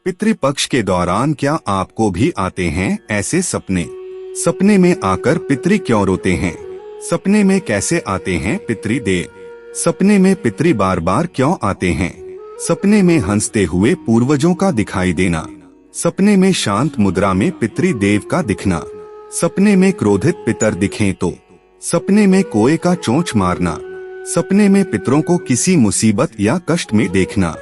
पितृपक्ष के दौरान क्या आपको भी आते हैं ऐसे सपने? सपने में आकर पितृ क्यों रोते हैं? सपने में कैसे आते हैं पितृदेव? सपने में पितृ बार बार क्यों आते हैं? सपने में हंसते हुए पूर्वजों का दिखाई देना, सपने में शांत मुद्रा में पितृदेव का दिखना, सपने में क्रोधित पितर दिखें तो, सपने में कोए का चोंच मारना, सपने में पितरों को किसी मुसीबत या कष्ट में देखना,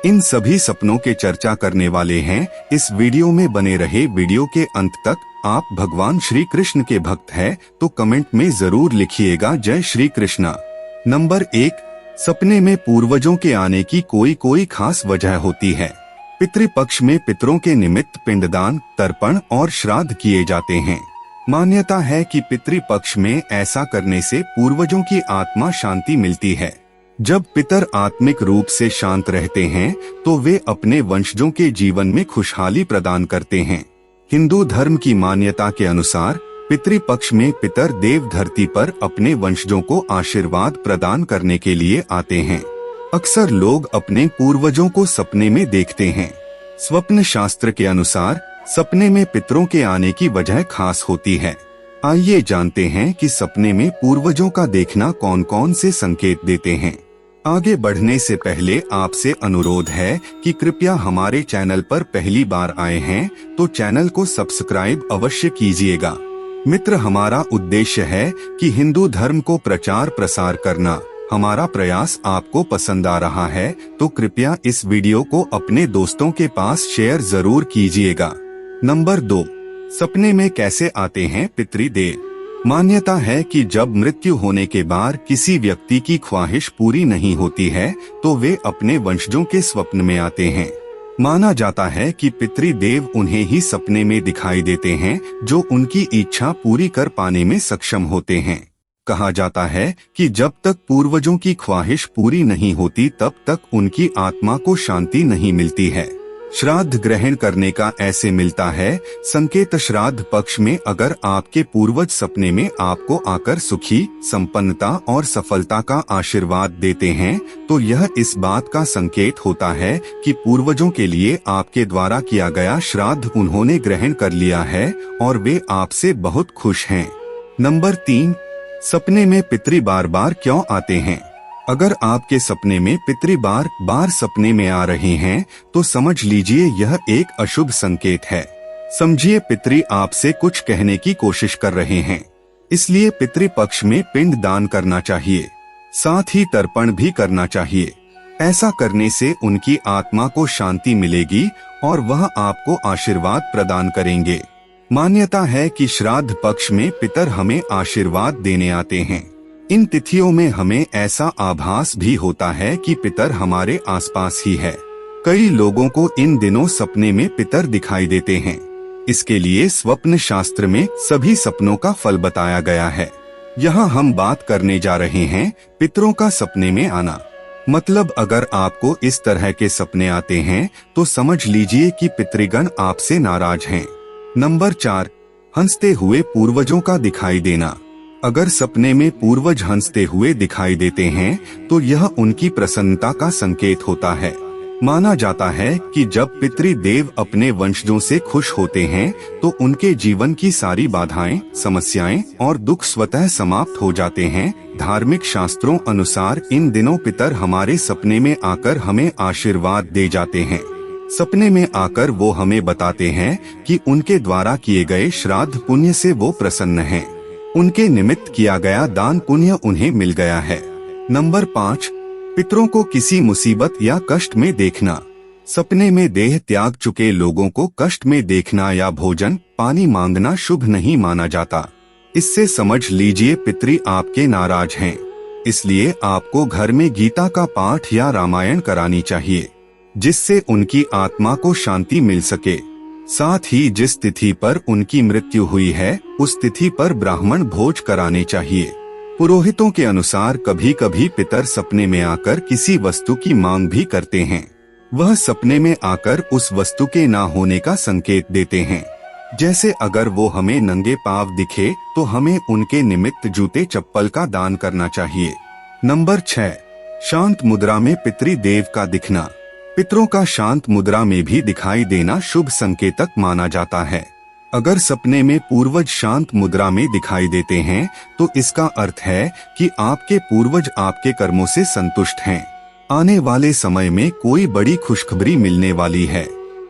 इन सभी सपनों के चर्चा करने वाले हैं। इस वीडियो में बने रहे। वीडियो के अंत तक आप भगवान श्री कृष्ण के भक्त हैं तो कमेंट में जरूर लिखिएगा जय श्री कृष्णा। नंबर 1, सपने में पूर्वजों के आने की कोई खास वजह होती है। पितृपक्ष में पितरों के निमित्त पिंडदान, तर्पण और श्राद्ध किए जाते हैं। मान्यता है कि पितृपक्ष में ऐसा करने से पूर्वजों की आत्मा शांति मिलती है। जब पितर आत्मिक रूप से शांत रहते हैं तो वे अपने वंशजों के जीवन में खुशहाली प्रदान करते हैं। हिंदू धर्म की मान्यता के अनुसार पितृपक्ष में पितर देव धरती पर अपने वंशजों को आशीर्वाद प्रदान करने के लिए आते हैं। अक्सर लोग अपने पूर्वजों को सपने में देखते हैं। स्वप्न शास्त्र के अनुसार सपने में पितरों के आने की वजह खास होती है। आइए जानते हैं कि सपने में पूर्वजों का देखना कौन कौन से संकेत देते हैं। आगे बढ़ने से पहले आपसे अनुरोध है कि कृपया हमारे चैनल पर पहली बार आए हैं तो चैनल को सब्सक्राइब अवश्य कीजिएगा। मित्र, हमारा उद्देश्य है कि हिंदू धर्म को प्रचार प्रसार करना। हमारा प्रयास आपको पसंद आ रहा है तो कृपया इस वीडियो को अपने दोस्तों के पास शेयर जरूर कीजिएगा। नंबर 2, सपने में कैसे आते हैं पितृदेव? मान्यता है कि जब मृत्यु होने के बाद किसी व्यक्ति की ख्वाहिश पूरी नहीं होती है तो वे अपने वंशजों के स्वप्न में आते हैं। माना जाता है कि पितृदेव उन्हें ही सपने में दिखाई देते हैं जो उनकी इच्छा पूरी कर पाने में सक्षम होते हैं। कहा जाता है कि जब तक पूर्वजों की ख्वाहिश पूरी नहीं होती तब तक उनकी आत्मा को शांति नहीं मिलती है। श्राद्ध ग्रहण करने का ऐसे मिलता है संकेत। श्राद्ध पक्ष में अगर आपके पूर्वज सपने में आपको आकर सुखी, संपन्नता और सफलता का आशीर्वाद देते हैं तो यह इस बात का संकेत होता है कि पूर्वजों के लिए आपके द्वारा किया गया श्राद्ध उन्होंने ग्रहण कर लिया है और वे आपसे बहुत खुश हैं। नंबर 3, सपने में पितृ बार बार क्यों आते हैं? अगर आपके सपने में पितृ बार बार सपने में आ रहे हैं तो समझ लीजिए यह एक अशुभ संकेत है। समझिए पितृ आपसे कुछ कहने की कोशिश कर रहे हैं, इसलिए पितृ पक्ष में पिंड दान करना चाहिए, साथ ही तर्पण भी करना चाहिए। ऐसा करने से उनकी आत्मा को शांति मिलेगी और वह आपको आशीर्वाद प्रदान करेंगे। मान्यता है कि श्राद्ध पक्ष में पितर हमें आशीर्वाद देने आते हैं। इन तिथियों में हमें ऐसा आभास भी होता है कि पितर हमारे आसपास ही है। कई लोगों को इन दिनों सपने में पितर दिखाई देते हैं। इसके लिए स्वप्न शास्त्र में सभी सपनों का फल बताया गया है। यहाँ हम बात करने जा रहे हैं पितरों का सपने में आना। मतलब अगर आपको इस तरह के सपने आते हैं तो समझ लीजिए कि पितृगण आपसे नाराज हैं। नंबर 4, हंसते हुए पूर्वजों का दिखाई देना। अगर सपने में पूर्वज हंसते हुए दिखाई देते हैं तो यह उनकी प्रसन्नता का संकेत होता है। माना जाता है कि जब पितृदेव अपने वंशजों से खुश होते हैं तो उनके जीवन की सारी बाधाएं, समस्याएं और दुख स्वतः समाप्त हो जाते हैं। धार्मिक शास्त्रों अनुसार इन दिनों पितर हमारे सपने में आकर हमें आशीर्वाद दे जाते हैं। सपने में आकर वो हमें बताते हैं कि उनके द्वारा किए गए श्राद्ध पुण्य से वो प्रसन्न हैं। उनके निमित्त किया गया दान पुण्य उन्हें मिल गया है। नंबर 5, पितरों को किसी मुसीबत या कष्ट में देखना। सपने में देह त्याग चुके लोगों को कष्ट में देखना या भोजन पानी मांगना शुभ नहीं माना जाता। इससे समझ लीजिए पितृ आपके नाराज हैं। इसलिए आपको घर में गीता का पाठ या रामायण करानी चाहिए, जिससे उनकी आत्मा को शांति मिल सके। साथ ही जिस तिथि पर उनकी मृत्यु हुई है उस तिथि पर ब्राह्मण भोज कराने चाहिए। पुरोहितों के अनुसार कभी कभी पितर सपने में आकर किसी वस्तु की मांग भी करते हैं। वह सपने में आकर उस वस्तु के ना होने का संकेत देते हैं। जैसे अगर वो हमें नंगे पांव दिखे तो हमें उनके निमित्त जूते चप्पल का दान करना चाहिए। नंबर 6, शांत मुद्रा में पितृदेव का दिखना। पितरों का शांत मुद्रा में भी दिखाई देना शुभ संकेतक माना जाता है। अगर सपने में पूर्वज शांत मुद्रा में दिखाई देते हैं तो इसका अर्थ है कि आपके पूर्वज आपके कर्मों से संतुष्ट हैं। आने वाले समय में कोई बड़ी खुशखबरी मिलने वाली है।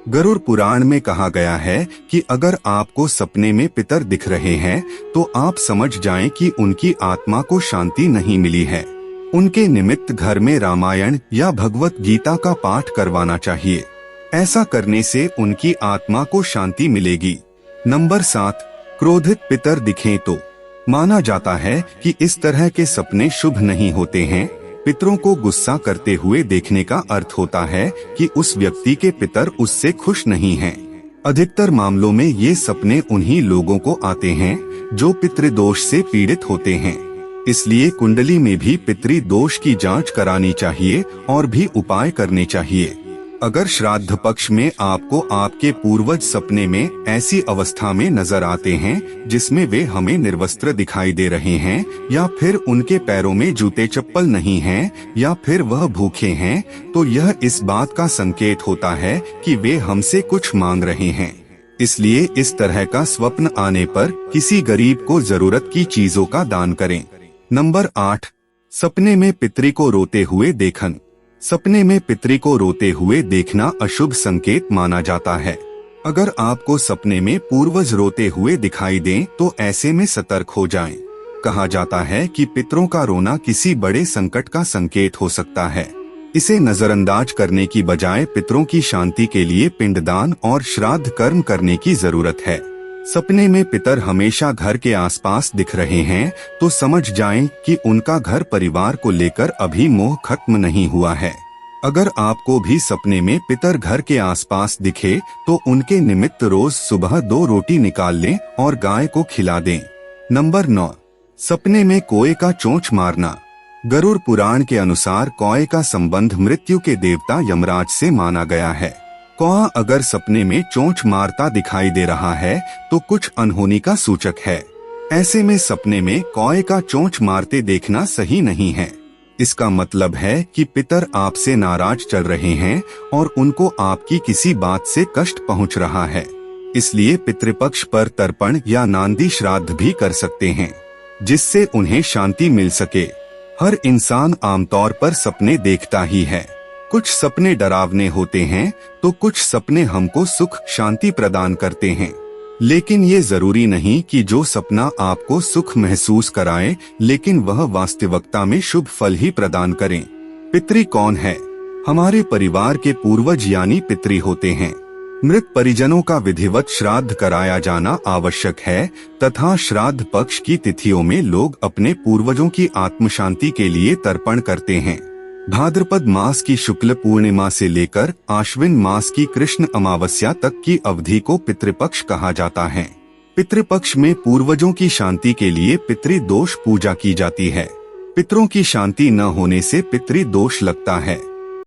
गरुड़ पुराण में कहा गया है कि अगर आपको सपने में पितर दिख रहे हैं तो आप समझ जाएं कि उनकी आत्मा को शांति नहीं मिली है। उनके निमित्त घर में रामायण या भगवत गीता का पाठ करवाना चाहिए। ऐसा करने से उनकी आत्मा को शांति मिलेगी। नंबर 7, क्रोधित पितर दिखें तो माना जाता है कि इस तरह के सपने शुभ नहीं होते हैं। पितरों को गुस्सा करते हुए देखने का अर्थ होता है कि उस व्यक्ति के पितर उससे खुश नहीं हैं। अधिकतर मामलों में ये सपने उन्हीं लोगों को आते हैं जो पितृदोष से पीड़ित होते हैं। इसलिए कुंडली में भी पितृदोष की जांच करानी चाहिए और भी उपाय करने चाहिए। अगर श्राद्ध पक्ष में आपको आपके पूर्वज सपने में ऐसी अवस्था में नजर आते हैं जिसमें वे हमें निर्वस्त्र दिखाई दे रहे हैं, या फिर उनके पैरों में जूते चप्पल नहीं हैं, या फिर वह भूखे हैं, तो यह इस बात का संकेत होता है कि वे हमसे कुछ मांग रहे हैं। इसलिए इस तरह का स्वप्न आने पर किसी गरीब को जरूरत की चीजों का दान करें। नंबर 8, सपने में पितरी को रोते हुए देखन। सपने में पितरी को रोते हुए देखना अशुभ संकेत माना जाता है। अगर आपको सपने में पूर्वज रोते हुए दिखाई दें तो ऐसे में सतर्क हो जाएं। कहा जाता है कि पितरों का रोना किसी बड़े संकट का संकेत हो सकता है। इसे नजरअंदाज करने की बजाय पितरों की शांति के लिए पिंडदान और श्राद्ध कर्म करने की जरूरत है। सपने में पितर हमेशा घर के आसपास दिख रहे हैं तो समझ जाएं कि उनका घर परिवार को लेकर अभी मोह खत्म नहीं हुआ है। अगर आपको भी सपने में पितर घर के आसपास दिखे तो उनके निमित्त रोज सुबह 2 रोटी निकाल लें और गाय को खिला दें। नंबर 9, सपने में कौए का चोंच मारना। गरुड़ पुराण के अनुसार कौए का संबंध मृत्यु के देवता यमराज से माना गया है। कौआ अगर सपने में चोंच मारता दिखाई दे रहा है तो कुछ अनहोनी का सूचक है। ऐसे में सपने में कौए का चोंच मारते देखना सही नहीं है। इसका मतलब है कि पितर आपसे नाराज चल रहे हैं और उनको आपकी किसी बात से कष्ट पहुंच रहा है। इसलिए पितृपक्ष पर तर्पण या नांदी श्राद्ध भी कर सकते हैं जिससे उन्हें शांति मिल सके। हर इंसान आमतौर पर सपने देखता ही है। कुछ सपने डरावने होते हैं तो कुछ सपने हमको सुख शांति प्रदान करते हैं। लेकिन ये जरूरी नहीं कि जो सपना आपको सुख महसूस कराए लेकिन वह वास्तविकता में शुभ फल ही प्रदान करें। पितरी कौन है? हमारे परिवार के पूर्वज यानी पितरी होते हैं। मृत परिजनों का विधिवत श्राद्ध कराया जाना आवश्यक है तथा श्राद्ध पक्ष की तिथियों में लोग अपने पूर्वजों की आत्म शांति के लिए तर्पण करते हैं। भाद्रपद मास की शुक्ल पूर्णिमा से लेकर आश्विन मास की कृष्ण अमावस्या तक की अवधि को पितृपक्ष कहा जाता है। पितृपक्ष में पूर्वजों की शांति के लिए पितृदोष पूजा की जाती है। पितरों की शांति न होने से पितृदोष लगता है।